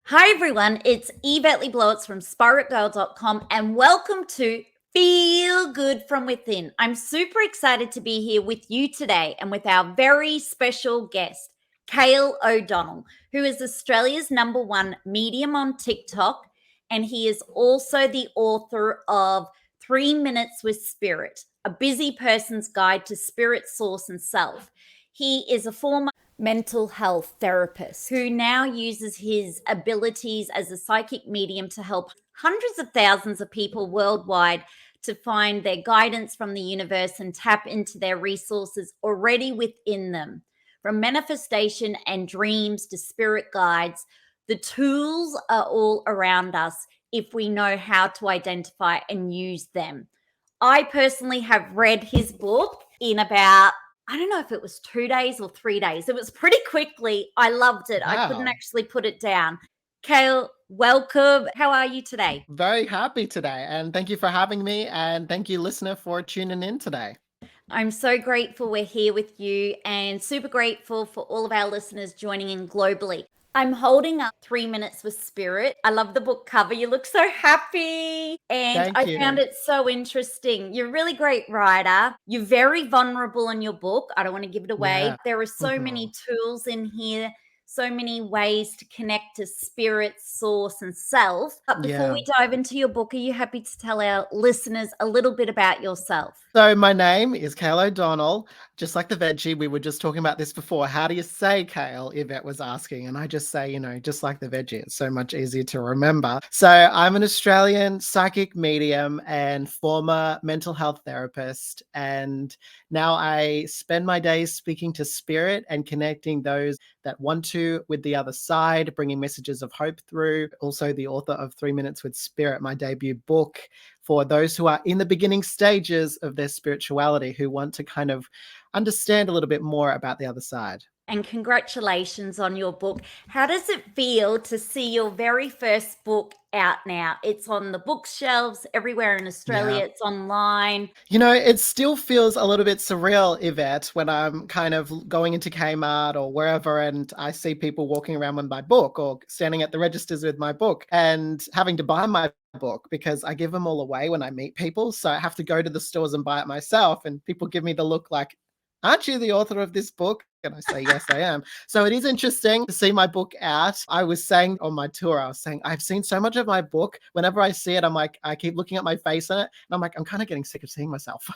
Hi everyone, it's Yvette Blowitz from SPAITGIRL.com and welcome to Feel Good From Within. I'm super excited to be here with you today and with our very special guest, Cael O'Donnell, who is Australia's #1 medium on TikTok, and he is also the author of 3 Minutes with Spirit, a busy person's guide to spirit, source, and self. He is a former mental health therapist who now uses his abilities as a psychic medium to help hundreds of thousands of people worldwide to find their guidance from the universe and tap into their resources already within them. From manifestation and dreams to spirit guides, the tools are all around us if we know how to identify and use them. I personally have read his book in about, I don't know if it was 2 days or 3 days. It was pretty quickly. I loved it. I couldn't Wow. actually put it down. Cael, welcome. How are you today? Very happy today. And thank you for having me. And thank you, listener, for tuning in today. I'm so grateful we're here with you and super grateful for all of our listeners joining in globally. I'm holding up 3 Minutes with Spirit. I love the book cover. You look so happy. And Thank I found you. it so interesting. You're a really great writer. You're very vulnerable in your book. I don't want to give it away. Yeah. There are so Mhm. many tools in here, so many ways to connect to spirit, source, and self. But before Yeah. we dive into your book, are you happy to tell our listeners a little bit about yourself? So my name is Cael O'Donnell, just like the veggie. We were just talking about this before. How do you say Cael? Yvette was asking. And I just say, just like the veggie. It's so much easier to remember. So I'm an Australian psychic medium and former mental health therapist. And now I spend my days speaking to spirit and connecting those that want to with the other side, bringing messages of hope through. Also the author of 3 Minutes with Spirit, my debut book, for those who are in the beginning stages of their spirituality, who want to kind of understand a little bit more about the other side. And congratulations on your book. How does it feel to see your very first book out now? It's on the bookshelves everywhere in Yeah. Australia, it's online. It still feels a little bit surreal, Yvette, when I'm kind of going into Kmart or wherever and I see people walking around with my book or standing at the registers with my book and having to buy my book because I give them all away when I meet people. So I have to go to the stores and buy it myself. And people give me the look like, aren't you the author of this book? And I say, yes, I am. So it is interesting to see my book out. I was saying on my tour, I was saying, I've seen so much of my book. Whenever I see it, I'm like, I keep looking at my face in it. And I'm like, I'm kind of getting sick of seeing myself.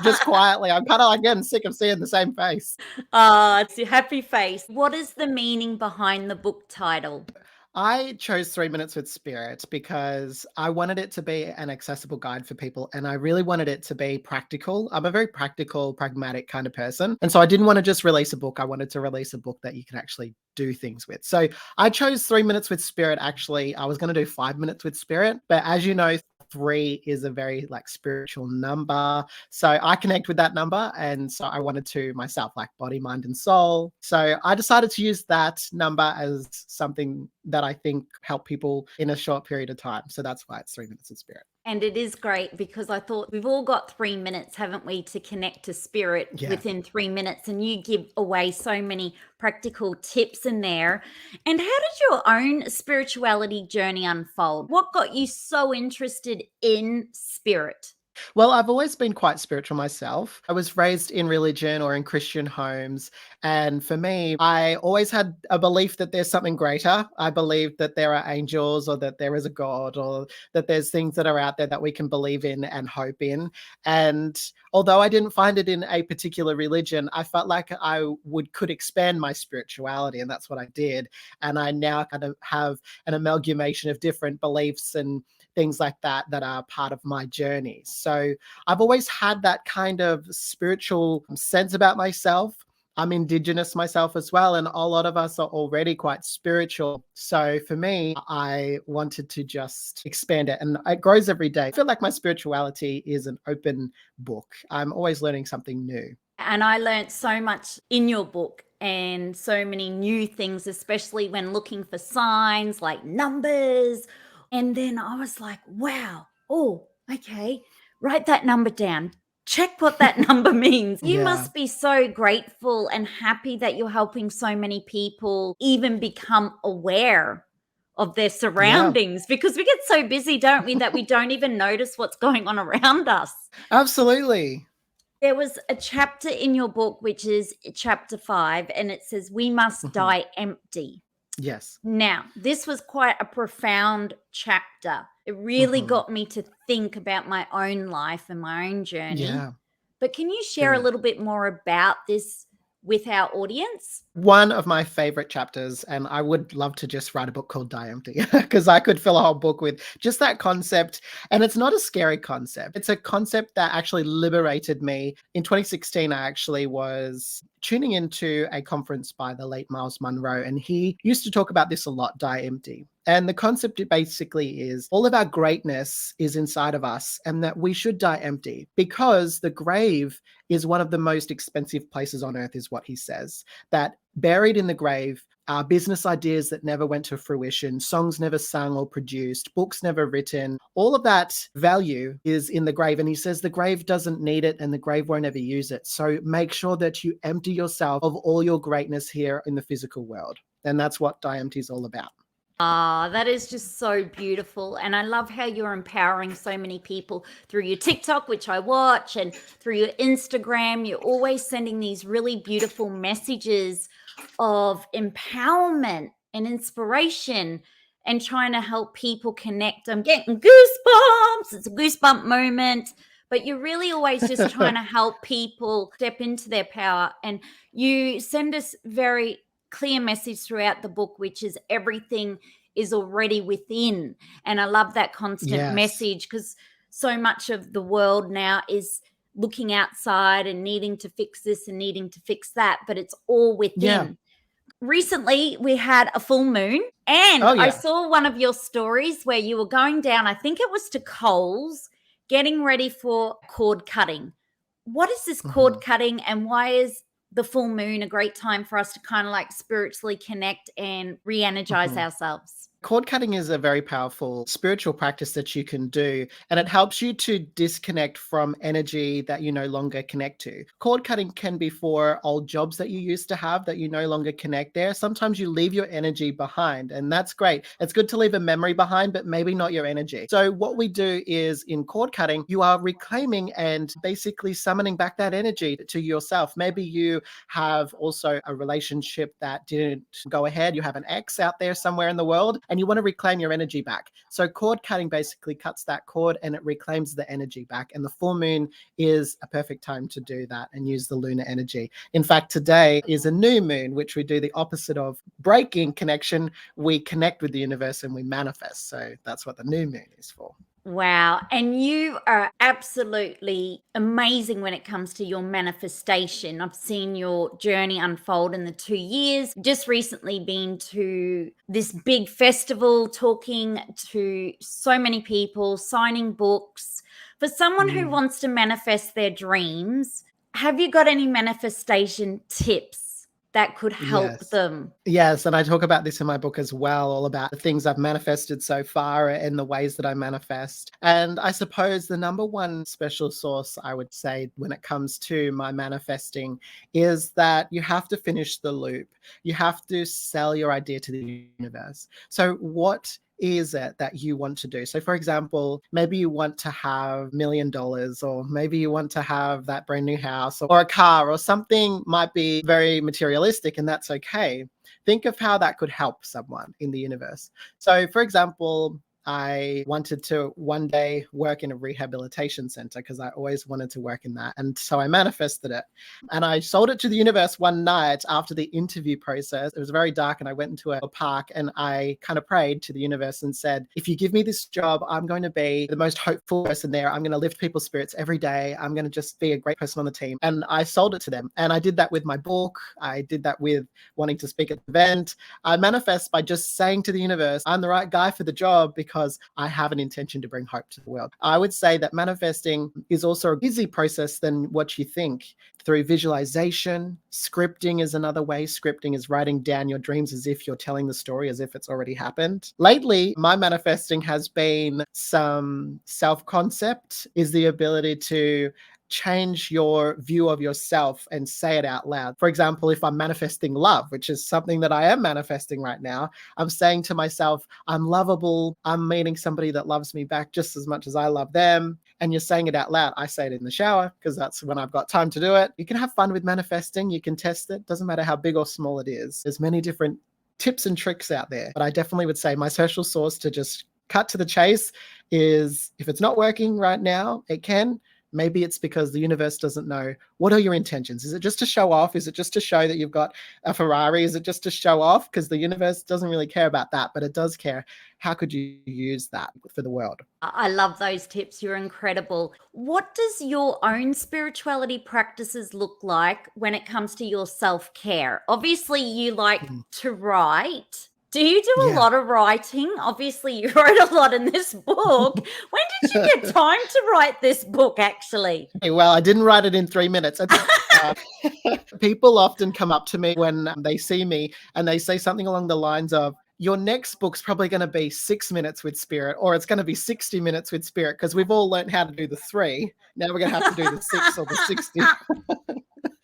just quietly. I'm kind of like getting sick of seeing the same face. Oh, it's your happy face. What is the meaning behind the book title? I chose 3 Minutes with Spirit because I wanted it to be an accessible guide for people and I really wanted it to be practical. I'm a very practical, pragmatic kind of person. And so I didn't want to just release a book. I wanted to release a book that you can actually do things with. So I chose 3 Minutes with Spirit. Actually, I was going to do 5 Minutes with Spirit. But as you know, 3 is a very like spiritual number. So I connect with that number. And so I wanted to myself, like body, mind, and soul. So I decided to use that number as something that I think help people in a short period of time. So that's why it's 3 Minutes of Spirit. And it is great because I thought we've all got 3 minutes, haven't we, to connect to spirit Yeah. within 3 minutes. And you give away so many practical tips in there. And how did your own spirituality journey unfold? What got you so interested in spirit? Well, I've always been quite spiritual myself. I was raised in religion or in Christian homes. And for me, I always had a belief that there's something greater. I believe that there are angels or that there is a God or that there's things that are out there that we can believe in and hope in. And although I didn't find it in a particular religion, I felt like I could expand my spirituality. And that's what I did. And I now kind of have an amalgamation of different beliefs and things like that that are part of my journey. So I've always had that kind of spiritual sense about myself. I'm Indigenous myself as well, and a lot of us are already quite spiritual. So for me, I wanted to just expand it, and it grows every day. I feel like my spirituality is an open book. I'm always learning something new. And I learned so much in your book and so many new things, especially when looking for signs like numbers. And then I was like, wow, oh, okay, write that number down. check what that number means. You Yeah. must be so grateful and happy that you're helping so many people even become aware of their Yeah. surroundings, because we get so busy, don't we, that we don't even notice what's going on around us. Absolutely. There was a chapter in your book, which is chapter 5, and it says, "We must Mhm. die empty." Yes. Now, this was quite a profound chapter. It really Mhm. got me to think about my own life and my own journey. Yeah. But can you share a Brilliant. little bit more about this with our audience? One of my favorite chapters, and I would love to just write a book called Die Empty because I could fill a whole book with just that concept. And it's not a scary concept. It's a concept that actually liberated me. In 2016, I actually was tuning into a conference by the late Miles Monroe, and he used to talk about this a lot, Die Empty. And the concept basically is all of our greatness is inside of us and that we should die empty because the grave is one of the most expensive places on earth, is what he says. That buried in the grave are business ideas that never went to fruition, songs never sung or produced, books never written. All of that value is in the grave. And he says the grave doesn't need it and the grave won't ever use it. So make sure that you empty yourself of all your greatness here in the physical world. And that's what Die Empty is all about. Ah, that is just so beautiful. And I love how you're empowering so many people through your TikTok, which I watch, and through your Instagram. You're always sending these really beautiful messages of empowerment and inspiration and trying to help people connect. I'm getting goosebumps. It's a goosebump moment. But you're really always just trying to help people step into their power. And you send us very clear message throughout the book, which is everything is already within. And I love that constant Yes. message, because so much of the world now is looking outside and needing to fix this and needing to fix that, but it's all Yeah. within. Recently, we had a full moon, and Oh, I yeah. saw one of your stories where you were going down, I think it was to Coles, getting ready for cord cutting. What is this cord Mhm. cutting, and why is the full moon a great time for us to kind of like spiritually connect and re energize Mhm. ourselves? Cord cutting is a very powerful spiritual practice that you can do, and it helps you to disconnect from energy that you no longer connect to. Cord cutting can be for old jobs that you used to have that you no longer connect there. Sometimes you leave your energy behind, and that's great. It's good to leave a memory behind, but maybe not your energy. So, what we do is in cord cutting, you are reclaiming and basically summoning back that energy to yourself. Maybe you have also a relationship that didn't go ahead. You have an ex out there somewhere in the world and you want to reclaim your energy back. So cord cutting basically cuts that cord and it reclaims the energy back. And the full moon is a perfect time to do that and use the lunar energy. In fact, today is a new moon, which we do the opposite of breaking connection. We connect with the universe and we manifest. So that's what the new moon is for. Wow. And you are absolutely amazing when it comes to your manifestation. I've seen your journey unfold in the 2 years. Just recently been to this big festival, talking to so many people, signing books. For someone who Mm. wants to manifest their dreams, have you got any manifestation tips that could help Yes. them? Yes, and I talk about this in my book as well, all about the things I've manifested so far and the ways that I manifest. And I suppose the number one special source I would say when it comes to my manifesting is that you have to finish the loop. You have to sell your idea to the universe. So, what is it that you want to do? So, for example, maybe you want to have $1 million, or maybe you want to have that brand new house or a car, or something might be very materialistic, and that's okay. Think of how that could help someone in the universe. So, for example, I wanted to one day work in a rehabilitation center because I always wanted to work in that. And so I manifested it. And I sold it to the universe one night after the interview process. It was very dark, and I went into a park and I kind of prayed to the universe and said, if you give me this job, I'm going to be the most hopeful person there. I'm going to lift people's spirits every day. I'm going to just be a great person on the team. And I sold it to them. And I did that with my book. I did that with wanting to speak at the event. I manifest by just saying to the universe, I'm the right guy for the job because I have an intention to bring hope to the world. I would say that manifesting is also a busy process than what you think. Through visualization, scripting is another way. Scripting is writing down your dreams as if you're telling the story, as if it's already happened. Lately, my manifesting has been some self-concept, is the ability to change your view of yourself and say it out loud. For example, if I'm manifesting love, which is something that I am manifesting right now, I'm saying to myself, I'm lovable. I'm meeting somebody that loves me back just as much as I love them. And you're saying it out loud. I say it in the shower because that's when I've got time to do it. You can have fun with manifesting. You can test it. Doesn't matter how big or small it is. There's many different tips and tricks out there. But I definitely would say my social source, to just cut to the chase, is if it's not working right now, it can. Maybe it's because the universe doesn't know. What are your intentions? Is it just to show off? Is it just to show that you've got a Ferrari? Is it just to show off? Because the universe doesn't really care about that, but it does care. How could you use that for the world? I love those tips. You're incredible. What does your own spirituality practices look like when it comes to your self-care? Obviously, you like to write. Do you do a lot of writing? Obviously, you wrote a lot in this book. When did you get time to write this book, actually? Well, I didn't write it in 3 minutes. People often come up to me when they see me and they say something along the lines of, your next book's probably going to be 6 minutes with spirit, or it's going to be 60 minutes with spirit, because we've all learned how to do the 3. Now we're going to have to do the 6 or the 60.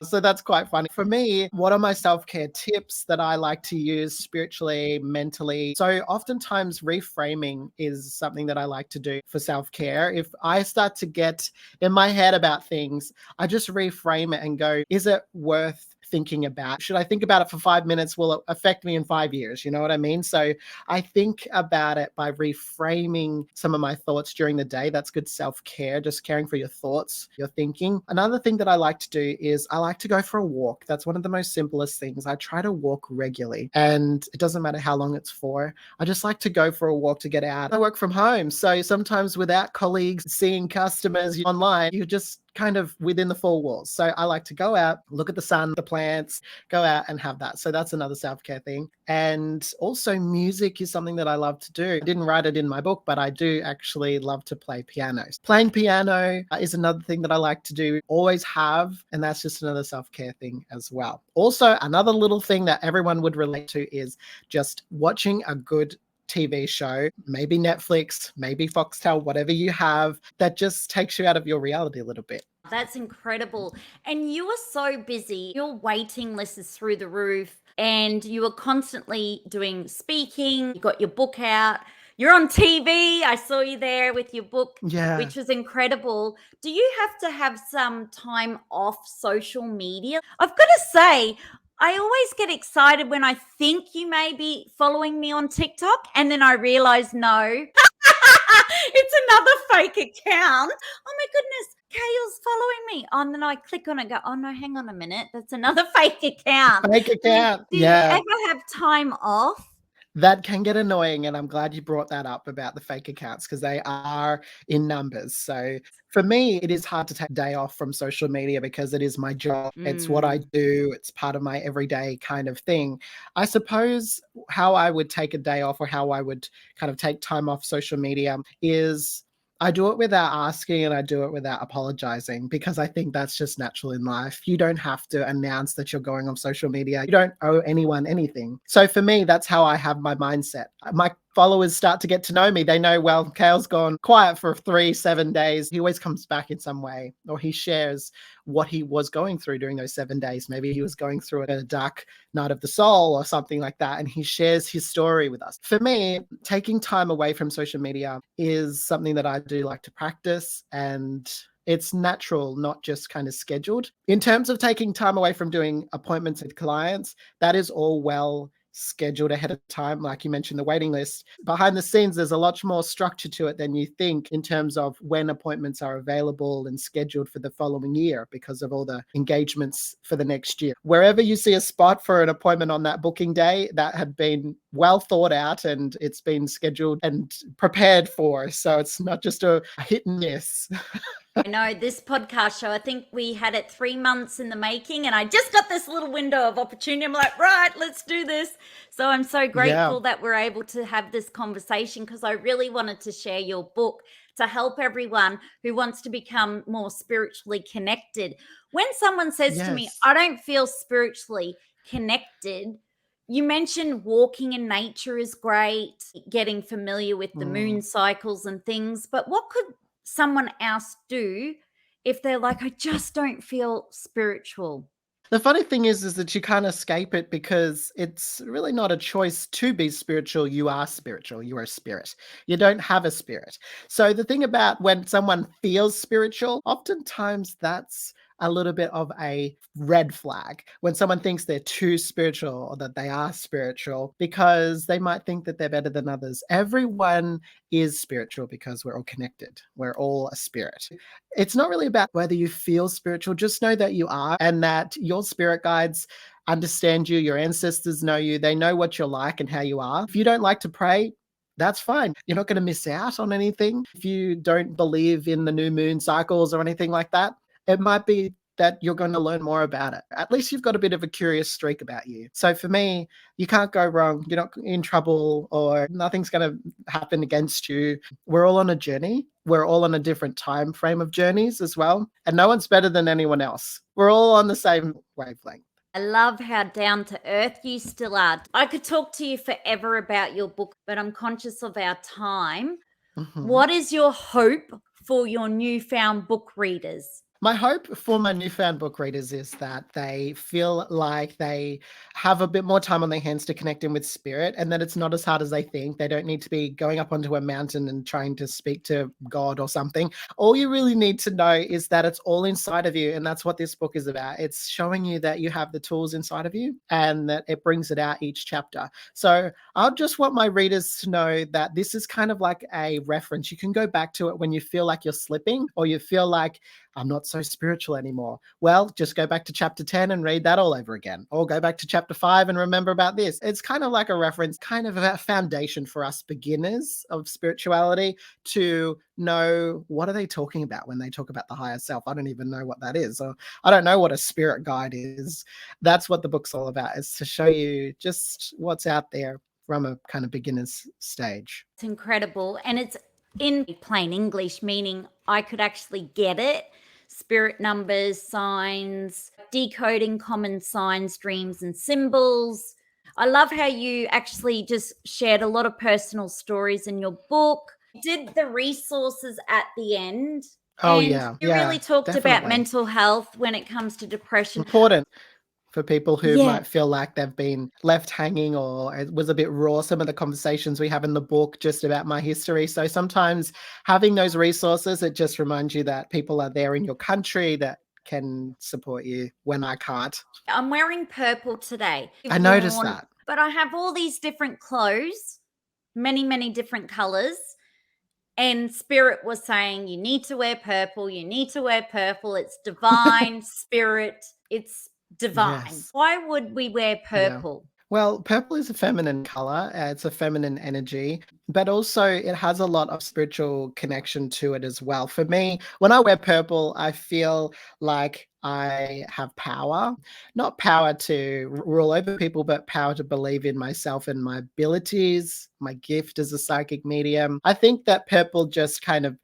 So that's quite funny. For me, what are my self-care tips that I like to use spiritually, mentally? So oftentimes reframing is something that I like to do for self-care. If I start to get in my head about things, I just reframe it and go, is it worth thinking about? Should I think about it for 5 minutes? Will it affect me in 5 years? You know what I mean? So I think about it by reframing some of my thoughts during the day. That's good self-care, just caring for your thoughts, your thinking. Another thing that I like to do is I like to go for a walk. That's one of the most simplest things. I try to walk regularly, and it doesn't matter how long it's for. I just like to go for a walk to get out. I work from home, so sometimes without colleagues, seeing customers online, you're just kind of within the 4 walls. So I like to go out, look at the sun, the plants, go out and have that. So that's another self-care thing. And also music is something that I love to do. I didn't write it in my book, but I do actually love to play piano. Playing piano is another thing that I like to do, always have, and that's just another self-care thing as well. Also, another little thing that everyone would relate to is just watching a good TV show, maybe Netflix, maybe Foxtel, whatever you have, that just takes you out of your reality a little bit. That's incredible. And you are so busy. Your waiting list is through the roof, and you are constantly doing speaking. You got your book out. You're on TV. I saw you there with your book, which was incredible. Do you have to have some time off social media? I've got to say, I always get excited when I think you may be following me on TikTok, and then I realize no. It's another fake account. Oh my goodness, Cael's following me. And then I click on it and go, oh no, hang on a minute. That's another fake account. Fake account. Do you ever have time off? That can get annoying, and I'm glad you brought that up about the fake accounts, because they are in numbers. So for me, it is hard to take a day off from social media because it is my job. It's what I do. It's part of my everyday kind of thing. I suppose how I would take a day off, or how I would kind of take time off social media, is I do it without asking, and I do it without apologizing, because I think that's just natural in life. You don't have to announce that you're going on social media. You don't owe anyone anything. So for me, that's how I have my mindset. My followers start to get to know me. They know, well, Cael's gone quiet for 7 days. He always comes back in some way, or he shares what he was going through during those 7 days. Maybe he was going through a dark night of the soul or something like that, and he shares his story with us. For me, taking time away from social media is something that I do like to practice, and it's natural, not just kind of scheduled. In terms of taking time away from doing appointments with clients, that is all well scheduled ahead of time. Like you mentioned, the waiting list. Behind the scenes, there's a lot more structure to it than you think, in terms of when appointments are available and scheduled for the following year, because of all the engagements for the next year. Wherever you see a spot for an appointment on that booking day, that had been well thought out, and it's been scheduled and prepared for. So it's not just a hit and miss. I know this podcast show, I think we had it 3 months in the making, and I just got this little window of opportunity. I'm like, right, let's do this. So I'm so grateful that we're able to have this conversation, because I really wanted to share your book to help everyone who wants to become more spiritually connected. When someone says to me, I don't feel spiritually connected, you mentioned walking in nature is great, getting familiar with the moon cycles and things, but what could someone else do if they're like, I just don't feel spiritual? The funny thing is that you can't escape it because it's really not a choice to be spiritual. You are spiritual. You are a spirit. You don't have a spirit. So the thing about when someone feels spiritual, oftentimes that's a little bit of a red flag when someone thinks they're too spiritual or that they are spiritual because they might think that they're better than others. Everyone is spiritual because we're all connected. We're all a spirit. It's not really about whether you feel spiritual. Just know that you are and that your spirit guides understand you. Your ancestors know you. They know what you're like and how you are. If you don't like to pray, that's fine. You're not going to miss out on anything. If you don't believe in the new moon cycles or anything like that, it might be that you're going to learn more about it. At least you've got a bit of a curious streak about you. So for me, you can't go wrong. You're not in trouble or nothing's going to happen against you. We're all on a journey. We're all on a different time frame of journeys as well. And no one's better than anyone else. We're all on the same wavelength. I love how down to earth you still are. I could talk to you forever about your book, but I'm conscious of our time. Mhm. What is your hope for your newfound book readers? My hope for my newfound book readers is that they feel like they have a bit more time on their hands to connect in with spirit and that it's not as hard as they think. They don't need to be going up onto a mountain and trying to speak to God or something. All you really need to know is that it's all inside of you. And that's what this book is about. It's showing you that you have the tools inside of you and that it brings it out each chapter. So I just want my readers to know that this is kind of like a reference. You can go back to it when you feel like you're slipping or you feel like, I'm not so spiritual anymore. Well, just go back to chapter 10 and read that all over again. Or go back to chapter 5 and remember about this. It's kind of like a reference, kind of a foundation for us beginners of spirituality to know what are they talking about when they talk about the higher self. I don't even know what that is. Or I don't know what a spirit guide is. That's what the book's all about, is to show you just what's out there from a kind of beginner's stage. It's incredible. And it's in plain English, meaning I could actually get it. Spirit numbers, signs, decoding common signs, dreams, and symbols. I love how you actually just shared a lot of personal stories in your book. Did the resources at the end. Oh, and yeah. you really talked about Definitely. mental health when it comes to depression. Important for people who Yeah. might feel like they've been left hanging or it was a bit raw, some of the conversations we have in the book just about my history. So sometimes having those resources, it just reminds you that people are there in your country that can support you when I can't. I'm wearing purple today. I noticed that. But I have all these different clothes, many, many different colors. And Spirit was saying, you need to wear purple. You need to wear purple. It's divine, spirit. It's divine. Yes. Why would we wear purple? Well, purple is a feminine color. It's a feminine energy, but also it has a lot of spiritual connection to it as well. For me, when I wear purple, I feel like I have power, not power to rule over people, but power to believe in myself and my abilities, my gift as a psychic medium. I think that purple just kind of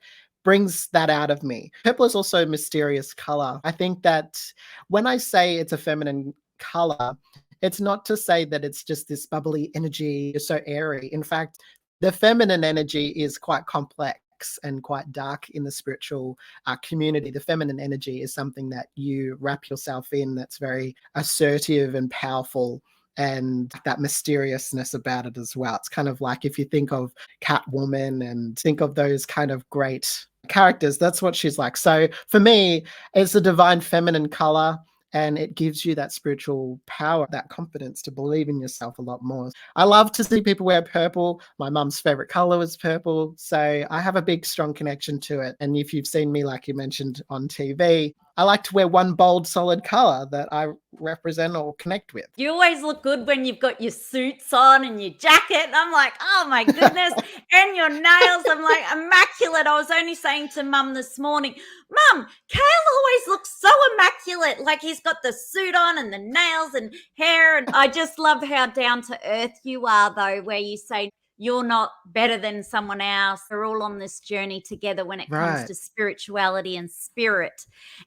brings that out of me. Purple is also a mysterious color. I think that when I say it's a feminine color, it's not to say that it's just this bubbly energy, so airy. In fact, the feminine energy is quite complex and quite dark in the spiritual community. The feminine energy is something that you wrap yourself in that's very assertive and powerful and that mysteriousness about it as well. It's kind of like if you think of Catwoman and think of those kind of great characters, that's what she's like. So for me, it's a divine feminine color. And it gives you that spiritual power, that confidence to believe in yourself a lot more. I love to see people wear purple. My mum's favorite color was purple. So I have a big, strong connection to it. And if you've seen me, like you mentioned on TV, I like to wear one bold, solid color that I represent or connect with. You always look good when you've got your suits on and your jacket. And I'm like, oh my goodness. And your nails. I'm like, immaculate. I was only saying to Mum this morning, Mum, Cael always looks so immaculate. Like he's got the suit on and the nails and hair. And I just love how down to earth you are, though, where you say you're not better than someone else. We're all on this journey together when it comes Right. to spirituality and spirit.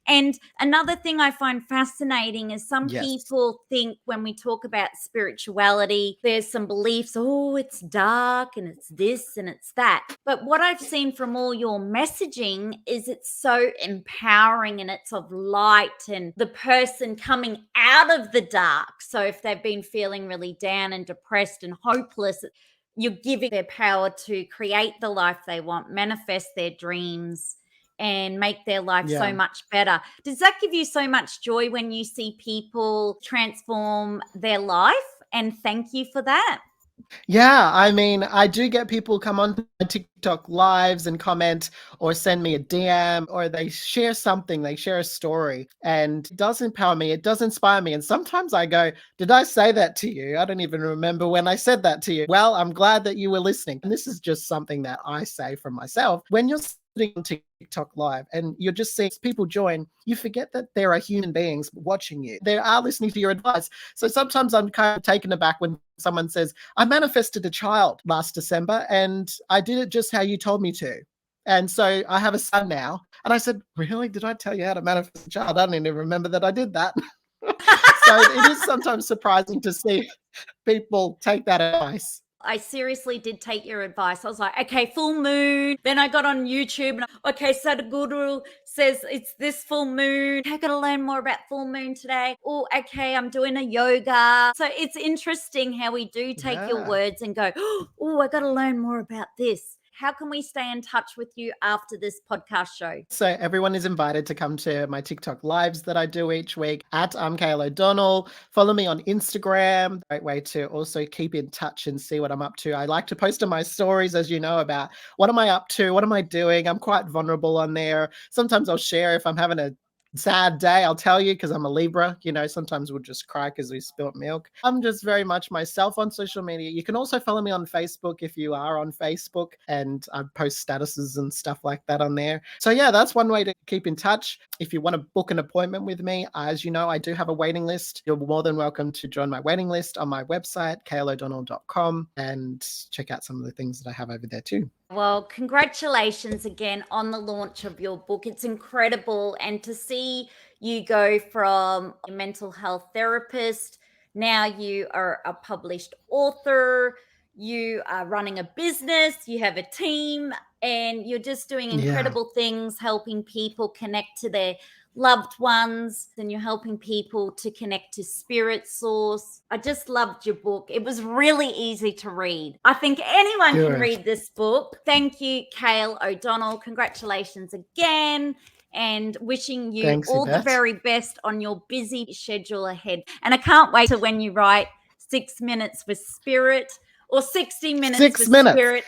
And another thing I find fascinating is some Yes. people think when we talk about spirituality, there's some beliefs, oh, it's dark and it's this and it's that. But what I've seen from all your messaging is it's so empowering and it's of light and the person coming out of the dark. So if they've been feeling really down and depressed and hopeless, you're giving their power to create the life they want, manifest their dreams, and make their life so Yeah. much better. Does that give you so much joy when you see people transform their life? And thank you for that. Yeah, I mean, I do get people come on my TikTok lives and comment or send me a DM or they share something, they share a story, and it does empower me, it does inspire me. And sometimes I go, did I say that to you? I don't even remember when I said that to you. Well, I'm glad that you were listening. And this is just something that I say from myself. When you're sitting on TikTok live and you're just seeing people join, you forget that there are human beings watching you. They are listening to your advice. So sometimes I'm kind of taken aback when someone says, I manifested a child last December and I did it just how you told me to. And so I have a son now. And I said, really? Did I tell you how to manifest a child? I don't even remember that I did that. So it is sometimes surprising to see people take that advice. I seriously did take your advice. I was like, okay, full moon. Then I got on YouTube and okay, Sadhguru says it's this full moon. I got to learn more about full moon today. Oh, okay, I'm doing a yoga. So it's interesting how we do take your Yeah. words and go, oh, I got to learn more about this. How can we stay in touch with you after this podcast show? So everyone is invited to come to my TikTok lives that I do each week at Cael O'Donnell. Follow me on Instagram. Great way to also keep in touch and see what I'm up to. I like to post on my stories, as you know, about what am I up to? What am I doing? I'm quite vulnerable on there. Sometimes I'll share if I'm having a sad day, I'll tell you, because I'm a Libra. You know, sometimes we'll just cry because we spilt milk. I'm just very much myself on social media. You can also follow me on Facebook if you are on Facebook, and I post statuses and stuff like that on there. So yeah, that's one way to keep in touch. If you want to book an appointment with me, as you know, I do have a waiting list. You're more than welcome to join my waiting list on my website, caelodonnell.com, and check out some of the things that I have over there too. Well, congratulations again on the launch of your book. It's incredible. And to see you go from a mental health therapist, now you are a published author, you are running a business, you have a team, and you're just doing Yeah. incredible things, helping people connect to their loved ones, and you're helping people to connect to spirit source. I just loved your book. It was really easy to read. I think anyone can Good. read this book. Thank you, Cael O'Donnell. Congratulations again, and wishing you Thanks, all the Yvette. very best on your busy schedule ahead. And I can't wait to when you write 6 minutes with spirit or 60 minutes 6 with minutes. spirit.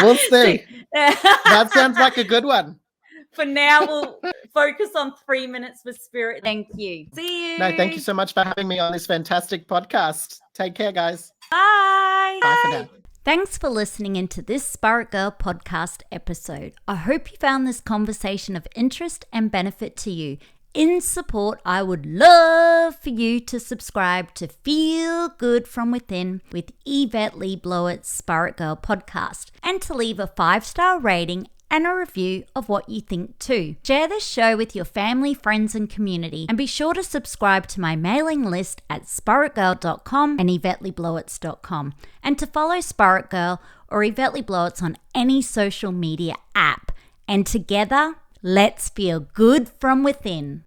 We'll see. That sounds like a good one. For now, we'll focus on 3 minutes with spirit. Thank you. See you. No, thank you so much for having me on this fantastic podcast. Take care, guys. Bye. Bye for now. Thanks for listening into this Spirit Girl podcast episode. I hope you found this conversation of interest and benefit to you. In support, I would love for you to subscribe to Feel Good From Within with Yvette Blowitz Spirit Girl podcast, and to leave a 5-star rating and a review of what you think too. Share this show with your family, friends, and community, and be sure to subscribe to my mailing list at spiritgirl.com and yvetteblowitz.com, and to follow Spirit Girl or Yvette Blowitz on any social media app. And together, let's feel good from within.